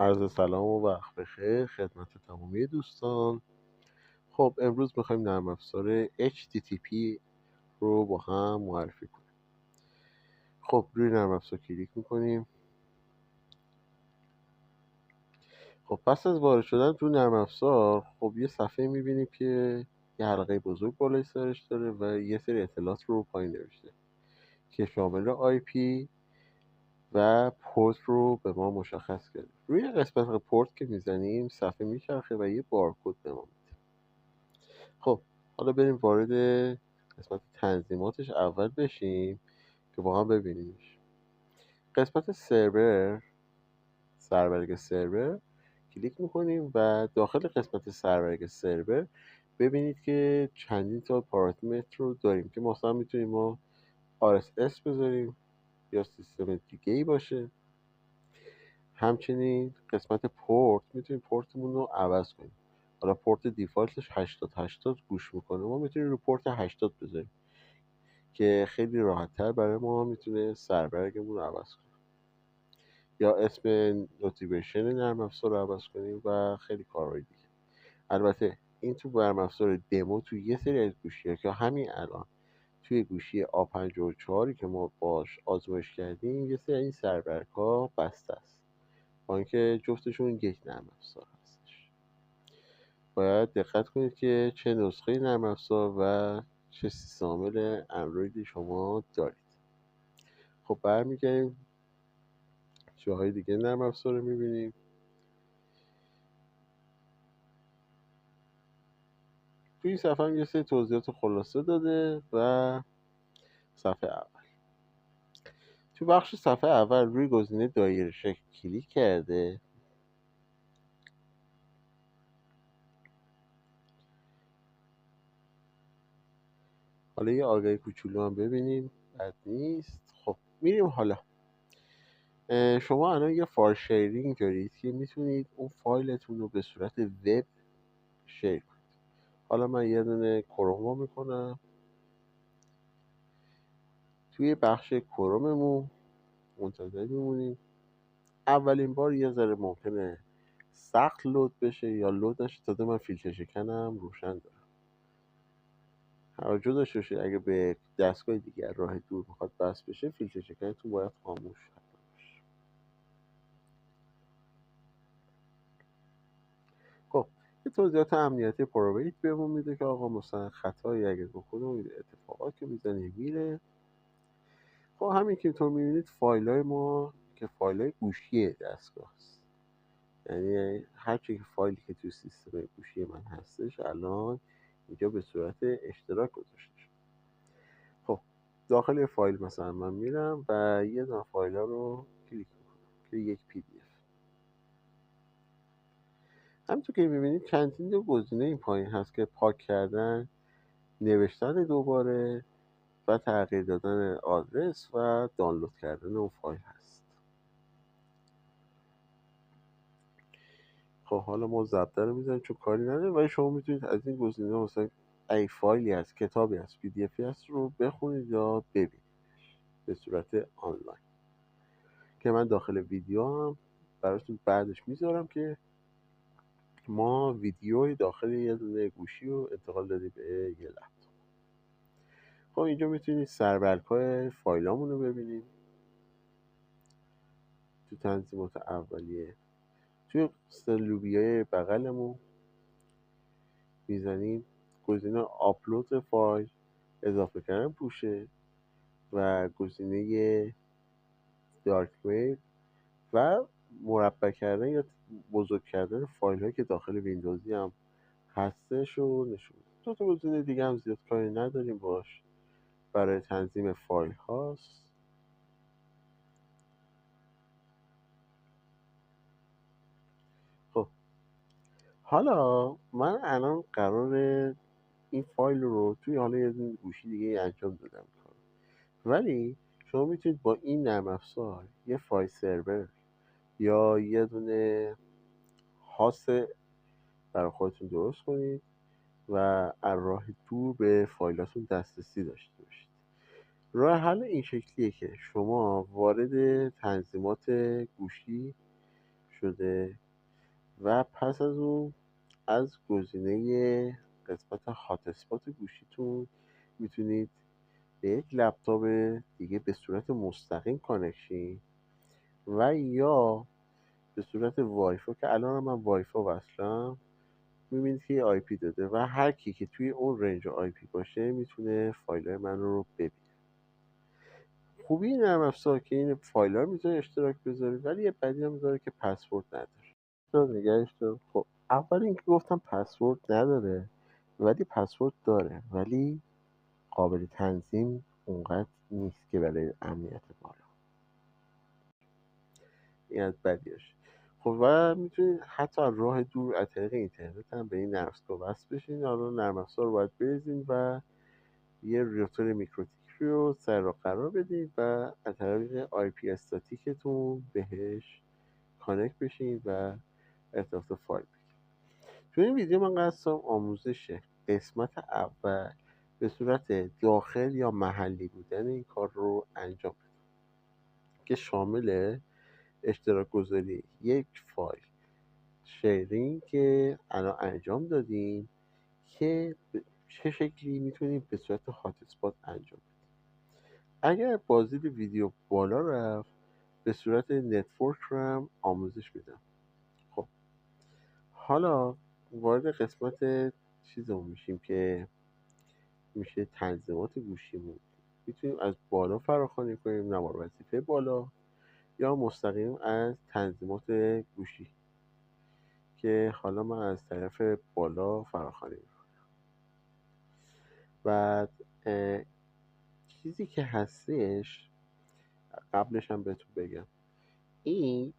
عرض سلام و وقت بخیر خدمت تمامی دوستان. خب امروز میخوایم نرم افزار HTTP رو با هم معرفی کنیم. خب روی نرم افزار کلیک میکنیم. خب پس از وارد شدن تو نرم افزار خب یه صفحه میبینیم که یه حلقه بزرگ بالای سرش داره و یه سری اطلاعات رو پایین نوشته که شامل IP و پورت رو به ما مشخص کرده. روی قسمت پورت که میزنیم صفحه میچرخه و یه بارکد به ما میده. خب حالا بریم وارد قسمت تنظیماتش اول بشیم که با هم ببینیمش. قسمت سرورگ سرور کلیک میکنیم و داخل قسمت سرورگ سرور ببینید که چندین تا پارامتر رو داریم که مثلا میتونیم ما RSS بذاریم یا سیستم دیگه ای باشه. همچنین قسمت پورت میتونیم پورتمون رو عوض کنیم. حالا پورت دیفالتش 80 گوش میکنه، ما میتونیم رو پورت 80 بذاریم که خیلی راحت‌تر برای ما میتونه سربرگمون رو عوض کنه، یا اسم نوتیفیکیشن نرم افزار رو عوض کنیم و خیلی کارهای دیگه. البته این تو نرم افزار دمو تو یه سری از گوشی‌ها که همین الان توی گوشی A54 که ما باش آزمایش کردیم یه سری این سربرگ‌ها بسته است، با اینکه جفتشون یک نرم افزار هستش. باید دقت کنید که چه نسخه نرم افزار و چه سیستم عامل اندروید شما دارید. خب برمیگردیم جاهای دیگه نرم افزار رو میبینیم. توی این صفحه هم یه سری توضیحات خلاصه داده و صفحه اول. تو بخش صفحه اول روی گزینه دایره شکل کلیک کرده. حالا یه آگهی کوچولو هم ببینیم، بد نیست. خب میریم حالا. شما الان یه فایل شیرینگ دارید که میتونید اون فایلتون رو به صورت وب شیر کنید. حالا من یه دونه کروم میکنم. توی بخش کروممون منتظر میمونیم. اولین بار یه ذره ممکنه سخت لود بشه یا لود نشه. تازه من فیلتر شکنم روشن دارم. توجه داشته باشید اگه به دستگاه دیگر راه دور میخواد بس بشه فیلتر شکنتون باید خاموش باشه. خب یه توضیحات امنیتی پرویت بهمون میده که آقا مثلا خطایی اگه بکنه اتفاقات که میزنه میره. خب همین که تو میبینید فایل های ما که فایل های گوشی دستگاه است، یعنی هر چی که فایلی که تو سیستم گوشی من هستش الان اینجا به صورت اشتراک گذاشته شده. خب داخل فایل مثلا من میرم و یه دونه فایل ها رو کلیک میکنم که یک PDF. همینطور که میبینید چندین تا گزینه این پایین هست که پاک کردن، نوشتن دوباره و تغییر دادن آدرس و دانلود کردن اون فایل هست. خب حالا ما ضبط رو میزنیم چون کاری نداره، ولی شما میتونید از این گزینه مثلا ای فایلی هست، کتابی هست، PDF هست رو بخونید یا ببینید به صورت آنلاین که من داخل ویدیو هم براتون بعدش میذارم که ما ویدیوی داخل یه دونه گوشی رو انتقال دادیم به یه لپتاپ. خب اینجا میتونید سربرگ‌های فایلامون رو ببینید. تو تنظیمات اولیه توی لوبیای بغلمون میزنیم گزینه آپلود فایل، اضافه کردن پوشه و گزینه دارک ویب و مربع کردن یا بزرگ کردن فایل هایی که داخل ویندوزی هم هستش رو نشون. دو تا گزینه دیگه هم زیاد کاری نداریم باش، برای تنظیم فایل هاست. خب حالا من الان قرار این فایل رو توی حالا یه دونه گوشی دیگه انجام دادم، ولی شما میتونید با این نرم افزار یه فایل سرور یا یه دونه هاست برای خودتون درست کنید و از راه دور به فایلاتون دسترسی داشته باشید. راه حل این شکلیه که شما وارد تنظیمات گوشی شده. و پس از اون از گزینه قسمت هات اسپات گوشیتون میتونید به یک لپتاپ دیگه به صورت مستقیم کانکشین و یا به صورت وایفای که الان هم من وایفای وصلم میبینید که آی پی داده و هر کی که توی اون رنج آی پی باشه میتونه فایل من رو ببینه. خوبی این نرم افزار که این فایل ها رو میتونه اشتراک بذاره، ولی یه بدی هم داره که پسورد نداره. نگهش دار. خب اول اینکه گفتم پسورد نداره، ولی پسورد داره ولی قابل تنظیم اونقدر نیست که برای امنیت بالا. این از بدیش. خب و میتونید حتی از راه دور از طریق اینترنت هم به این نرم افزار وصل بشین. حالا نرم افزار رو باید بریزین و یه روتور میکروتیک رو سر و قرار بدید و از طریق آی پی استاتیکتون بهش کانکت بشین و ارتباط فایل بگیرید. تو این ویدیو من قصدم آموزشه. قسمت اول به صورت داخل یا محلی بودن این کار رو انجام بدید که شامل اشتراک گذاری یک فایل شیرینگ که الان انجام دادیم که چه شکلی میتونیم به صورت هات اسپات انجام بدیم. اگر بازدید ویدیو بالا رفت به صورت نتورک رو هم آموزش میدم. خب حالا وارد قسمت چیزمون میشیم که میشه تنظیمات گوشیمون. میتونیم از بالا فراخوانی کنیم، نوار وظیفه بالا، یا مستقیم از تنظیمات گوشی که حالا من از طرف بالا فراخوانی میکنم. بعد چیزی که هستش قبلش هم بهتون بگم، این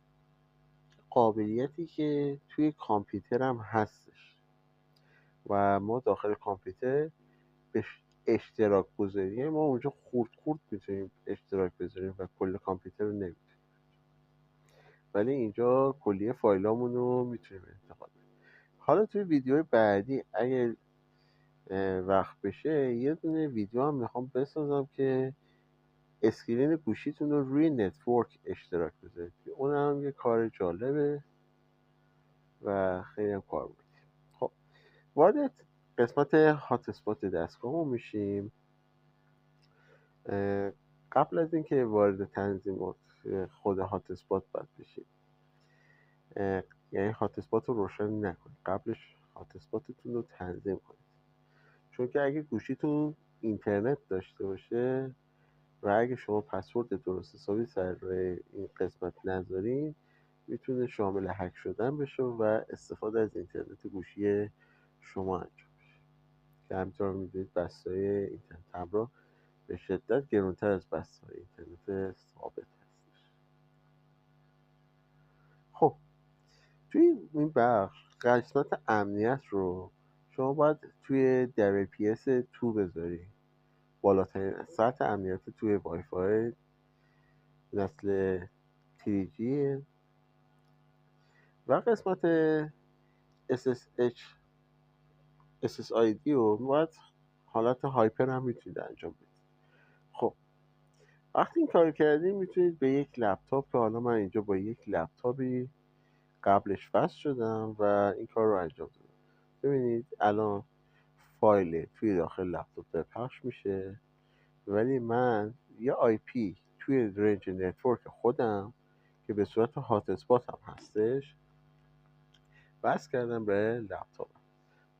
قابلیتی که توی کامپیوتر هم هستش و ما داخل کامپیوتر به اشتراک گذاری ما اونجا خورد میتونیم اشتراک بذاریم و کل کامپیوتر رو نمیتونیم، ولی اینجا کلیه فایلامون رو میتونیم انتقال بدیم. حالا توی ویدیو بعدی اگه وقت بشه یه دونه ویدیو هم میخوام بسازم که اسکرین گوشیتون رو روی نتورک اشتراک بذارید. اون هم یه کار جالبه و خیلی هم کار بود. خب وارد قسمت هات اسپات دستگاهمون میشیم. قبل از اینکه وارد تنظیمات خود هات اسپات باید بشیم، یعنی هات اسپات رو روشن نکنید، قبلش هات اسپاتتون رو تنظیم کنید. چون که اگه گوشیتون اینترنت داشته باشه و اگه شما پسورد درست حسابی سر این قسمت نذارین میتونه شامل هک شدن بشه و استفاده از اینترنت گوشی شما انجام بشه که همینطور میدونید بسته‌های اینترنت همراه به شدت گرونتر از بسته‌های اینترنت ثابت هستش. خب توی این بخش قسمت امنیت رو شما باید توی WPS 2 بذاری، بالاترین سطح امنیت توی وای فای نسل 3G. و قسمت SSID رو باید حالت هایپر هم میتونید انجام بدید. خب وقتی این کار کردیم میتونید به یک لپتاپ که حالا من اینجا با یک لپتاپی قبلش وصل شدم و این کار رو انجام دادم. ببینید الان فایل توی داخل لپتاپ داره پخش میشه، ولی من یه آی پی توی رنج نتورک خودم که به صورت هات اسپات هم هستش وصل کردم به لپتاپ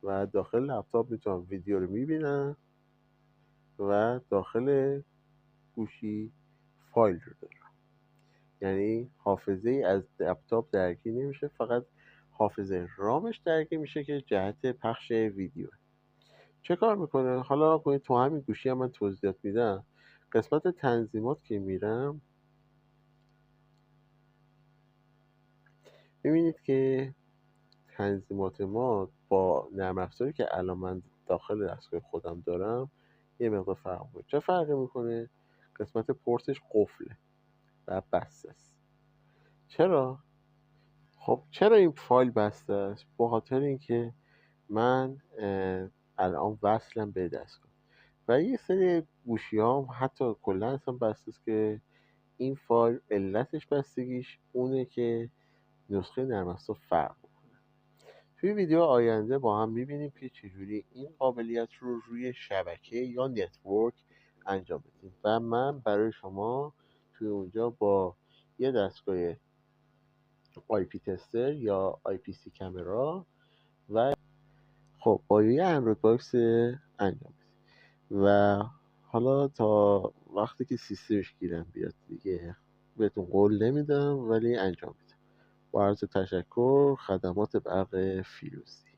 و داخل لپتاپ میتونم ویدیو رو میبینم و داخل گوشی فایل رو دارم. یعنی حافظه ای از لپتاپ درگیر نمیشه، فقط حافظه رامش درگیر میشه که جهت پخش ویدیو. چه کار میکنه؟ حالا کنید تو همین گوشی هم من توضیحات میدم. قسمت تنظیمات که میرم میبینید که تنظیمات ما با نرم افزاری که الان من داخل دستگاه خودم دارم یه مقدار فرق میکنه. چه فرقی میکنه؟ قسمت پورتش قفله و بسته است. چرا؟ خب چرا این فایل بسته است؟ به خاطر اینکه من الان وصلم به دستگاه و یه سری گوشی هم حتی کلا اصلا بسته است که این فایل علتش بستگیش اونه که نسخه نرم افزار فرق میکنه. توی ویدیو آینده با هم میبینیم که چجوری این قابلیت رو روی شبکه یا نتورک انجام بدیم و من برای شما توی اونجا با یه دستگاه آی پی تستر یا آی پی سی کامرا و خب با یه اندروید باکس انجام بدیم و حالا تا وقتی که سیستمش گیرم بیاد دیگه بهتون قول نمیدم ولی انجام میدم. با عرض تشکر. خدمات برق فیروزی.